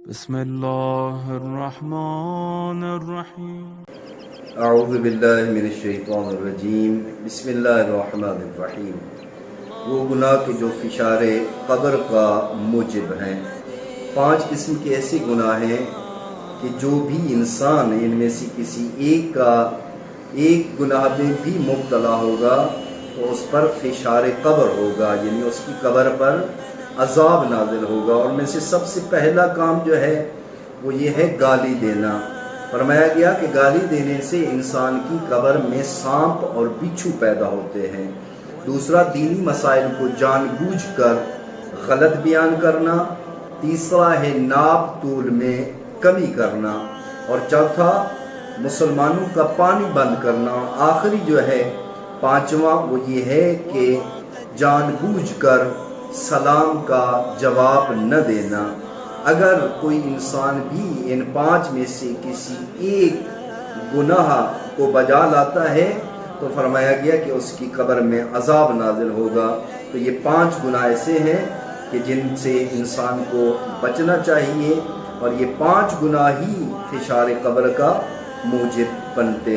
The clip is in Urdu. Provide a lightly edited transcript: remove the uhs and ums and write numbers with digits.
بسم اللہ الرحمن الرحیم اعوذ باللہ من الشیطان الرجیم بسم اللہ الرحمن الرحیم۔ وہ گناہ کے جو فشار قبر کا موجب ہیں، 5 قسم کے ایسے گناہ ہیں کہ جو بھی انسان ان میں سے کسی ایک گناہ میں بھی مبتلا ہوگا تو اس پر فشار قبر ہوگا، یعنی اس کی قبر پر عذاب نازل ہوگا۔ اور میں سے سب سے پہلا کام جو ہے وہ یہ ہے گالی دینا۔ فرمایا گیا کہ گالی دینے سے انسان کی قبر میں سانپ اور بچھو پیدا ہوتے ہیں۔ دوسرا، دینی مسائل کو جان بوجھ کر غلط بیان کرنا۔ تیسرا ہے ناپ تول میں کمی کرنا، اور چوتھا مسلمانوں کا پانی بند کرنا۔ آخری جو ہے 5واں وہ یہ ہے کہ جان بوجھ کر سلام کا جواب نہ دینا۔ اگر کوئی انسان بھی ان 5 میں سے کسی ایک گناہ کو بجا لاتا ہے تو فرمایا گیا کہ اس کی قبر میں عذاب نازل ہوگا۔ تو یہ 5 گناہ ایسے ہیں کہ جن سے انسان کو بچنا چاہیے، اور یہ 5 گناہ ہی فشار قبر کا موجب بنتے ہیں۔